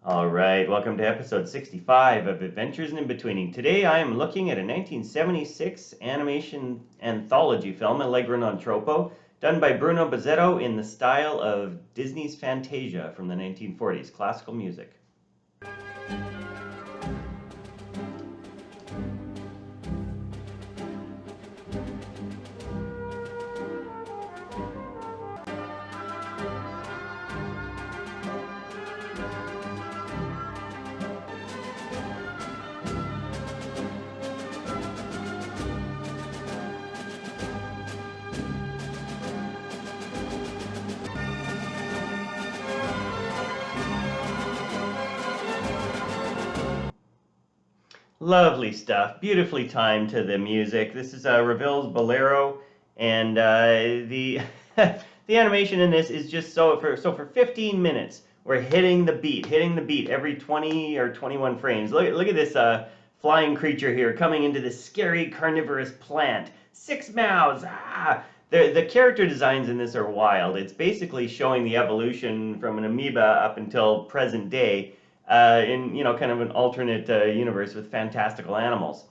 All right, welcome to episode 65 of Adventures in Inbetweening. Today I am looking at a 1976 animation anthology film, Allegro Non Troppo, done by Bruno Bozzetto in the style of Disney's Fantasia from the 1940s, classical music. Lovely stuff, beautifully timed to the music. This is Ravel's Bolero, and the the animation in this is just for 15 minutes we're hitting the beat every 20 or 21 frames. Look at this flying creature here coming into this scary carnivorous plant. 6 mouths. The character designs in this are wild. It's basically showing the evolution from an amoeba up until present day. In kind of an alternate universe with fantastical animals.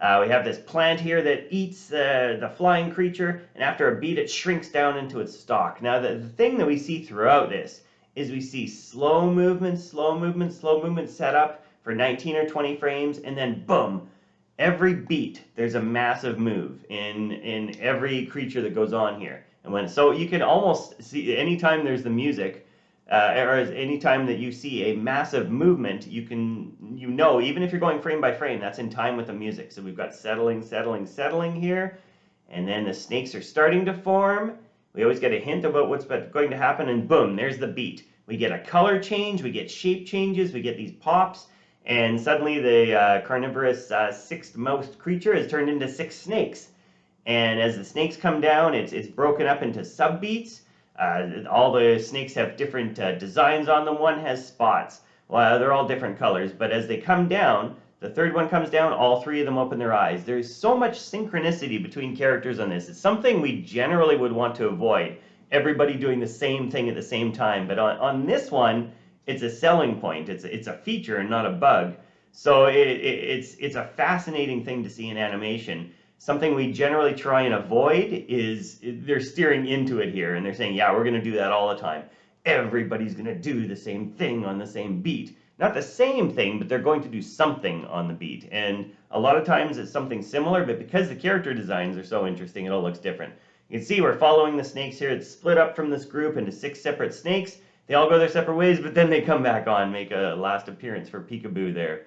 We have this plant here that eats the flying creature, and after a beat it shrinks down into its stalk. Now the thing that we see throughout this is we see slow movement set up for 19 or 20 frames, and then boom, every beat there's a massive move in every creature that goes on here. And so you can almost see anytime there's the music, or anytime that you see a massive movement, even if you're going frame by frame, that's in time with the music. So we've got settling here, and then the snakes are starting to form. We always get a hint about what's going to happen, and boom, there's the beat. We get a color change, we get shape changes, we get these pops, and suddenly the carnivorous sixth-mouthed creature is turned into 6 snakes. And as the snakes come down, it's broken up into sub-beats. All the snakes have different designs on them. One has spots. Well, they're all different colors, but as they come down, the third one comes down, all 3 of them open their eyes. There's so much synchronicity between characters on this. It's something we generally would want to avoid, everybody doing the same thing at the same time. But on this one, it's a selling point. It's a feature and not a bug. So it's a fascinating thing to see in animation. Something we generally try and avoid is they're steering into it here, and they're saying, yeah, we're going to do that all the time. Everybody's going to do the same thing on the same beat. Not the same thing, but they're going to do something on the beat. And a lot of times it's something similar, but because the character designs are so interesting, it all looks different. You can see we're following the snakes here. It's split up from this group into 6 separate snakes. They all go their separate ways, but then they come back on, make a last appearance for peekaboo there.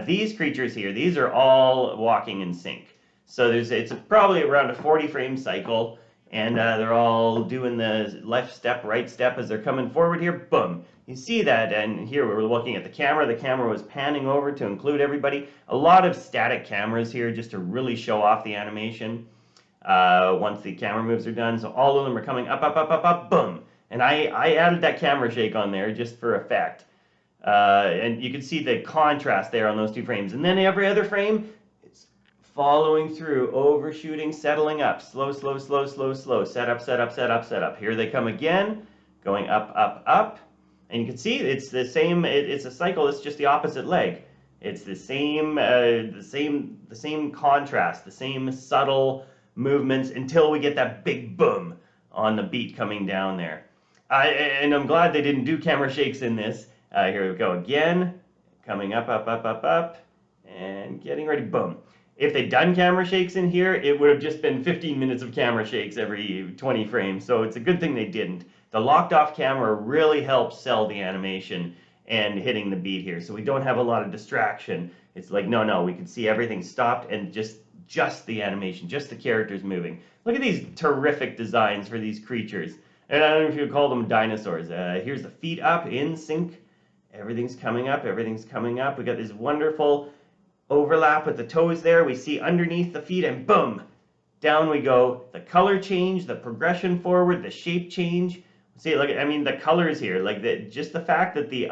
These creatures here, these are all walking in sync. So it's probably around a 40 frame cycle, and they're all doing the left step, right step as they're coming forward here. Boom. You see that, and here we're looking at the camera. The camera was panning over to include everybody. A lot of static cameras here just to really show off the animation once the camera moves are done. So all of them are coming up, boom. And I added that camera shake on there just for effect. And you can see the contrast there on those 2 frames. And then every other frame, following through, overshooting, settling up, slow, set up. Here they come again, going up, and you can see it's the same. It's a cycle. It's just the opposite leg. It's the same contrast, the same subtle movements until we get that big boom on the beat coming down there. And I'm glad they didn't do camera shakes in this. Here we go again, coming up, and getting ready, boom. If they'd done camera shakes in here, it would have just been 15 minutes of camera shakes every 20 frames, so it's a good thing they didn't. The locked off camera really helps sell the animation and hitting the beat here, so we don't have a lot of distraction. It's like, no, we can see everything stopped and just the animation, just the characters moving. Look at these terrific designs for these creatures. And I don't know if you would call them dinosaurs. Here's the feet up, in sync. Everything's coming up. We got this wonderful overlap with the toes there. We see underneath the feet, and boom, down we go. The color change, the progression forward, the shape change. See, look, I mean, the colors here, like just the fact that the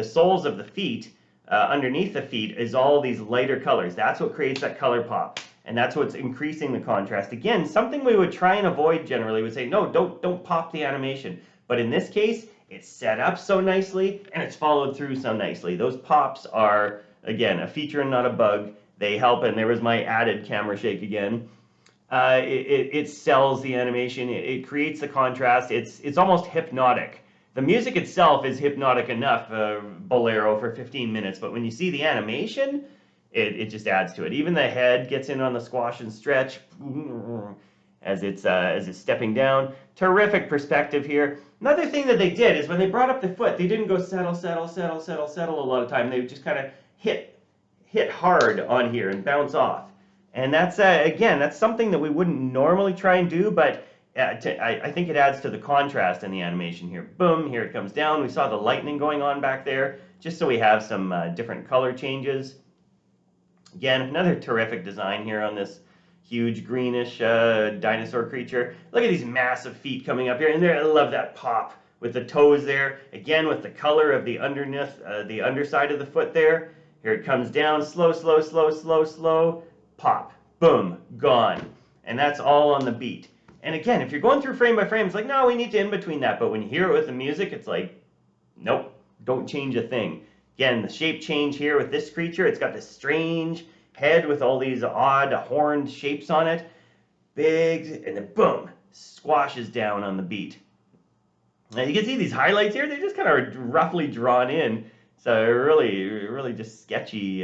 soles of the feet, underneath the feet, is all these lighter colors. That's what creates that color pop, and that's what's increasing the contrast. Again, something we would try and avoid generally. Would say, no, don't pop the animation. But in this case, it's set up so nicely, and it's followed through so nicely. Those pops are, again, a feature and not a bug. They help, and there was my added camera shake again. It sells the animation. It creates the contrast. It's almost hypnotic. The music itself is hypnotic enough, Bolero, for 15 minutes, but when you see the animation, it just adds to it. Even the head gets in on the squash and stretch as it's stepping down. Terrific perspective here. Another thing that they did is when they brought up the foot, they didn't go settle, settle, settle, settle, settle a lot of time. They just kind of hit hard on here and bounce off. And that's, again, that's something that we wouldn't normally try and do, but I think it adds to the contrast in the animation here. Boom, here it comes down. We saw the lightning going on back there, just so we have some different color changes. Again, another terrific design here on this huge greenish dinosaur creature. Look at these massive feet coming up here, and there, I love that pop with the toes there. Again, with the color of the underneath, the underside of the foot there. Here it comes down, slow, slow, slow, slow, slow, pop, boom, gone. And that's all on the beat. And again, if you're going through frame by frame, it's like, no, we need to in between that. But when you hear it with the music, it's like, nope, don't change a thing. Again, the shape change here with this creature, it's got this strange head with all these odd horned shapes on it. Big, and then boom, squashes down on the beat. Now you can see these highlights here, they're just kind of roughly drawn in. So really just sketchy,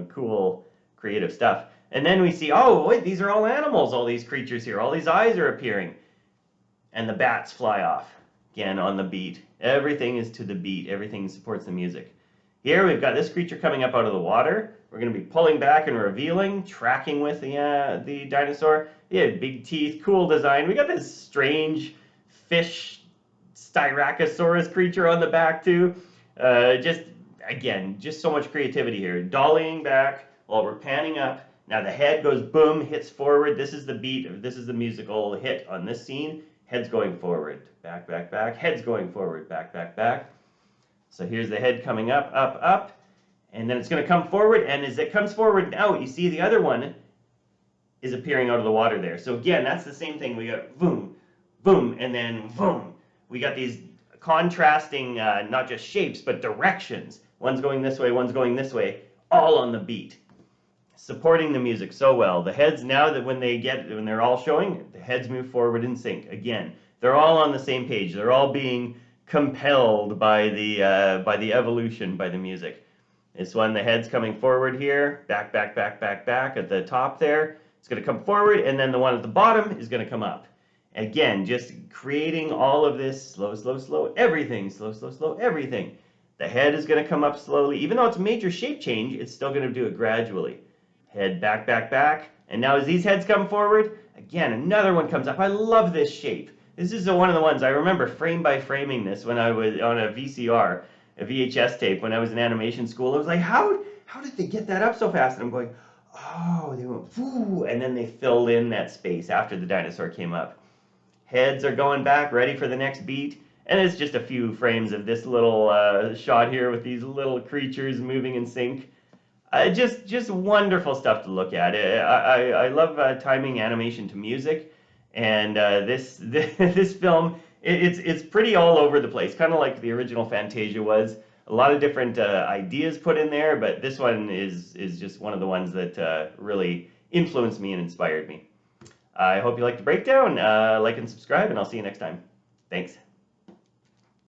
cool, creative stuff. And then we see, oh, wait, these are all animals, all these creatures here. All these eyes are appearing. And the bats fly off, again, on the beat. Everything is to the beat. Everything supports the music. Here we've got this creature coming up out of the water. We're going to be pulling back and revealing, tracking with the dinosaur. Yeah, big teeth, cool design. We got this strange fish Styracosaurus creature on the back, too. Just so much creativity here. Dollying back while we're panning up. Now the head goes boom, hits forward. This is the beat, this is the musical hit on this scene. Head's going forward, back, back, back. Head's going forward, back, back, back. So here's the head coming up, up, up. And then it's going to come forward. And as it comes forward now, you see the other one is appearing out of the water there. So again, that's the same thing. We got boom, boom, and then boom. We got these contrasting, not just shapes, but directions. One's going this way, one's going this way, all on the beat. Supporting the music so well. The heads, now that when they're all showing, the heads move forward in sync. Again, they're all on the same page. They're all being compelled by the evolution, by the music. This one, the head's coming forward here, back, back, back, back, back at the top there. It's going to come forward, and then the one at the bottom is going to come up. Again, just creating all of this slow, slow, slow, everything, slow, slow, slow, everything. The head is going to come up slowly. Even though it's a major shape change, it's still going to do it gradually. Head back, back, back. And now as these heads come forward, again, another one comes up. I love this shape. This is one of the ones I remember frame by framing this when I was on a VCR, a VHS tape, when I was in animation school. I was like, how did they get that up so fast? And I'm going, oh, they went, whoo, and then they filled in that space after the dinosaur came up. Heads are going back, ready for the next beat. And it's just a few frames of this little shot here with these little creatures moving in sync. Just wonderful stuff to look at. I love timing animation to music, and this film, it's pretty all over the place, kind of like the original Fantasia was. A lot of different ideas put in there, but this one is just one of the ones that really influenced me and inspired me. I hope you liked the breakdown. Like and subscribe, and I'll see you next time. Thanks.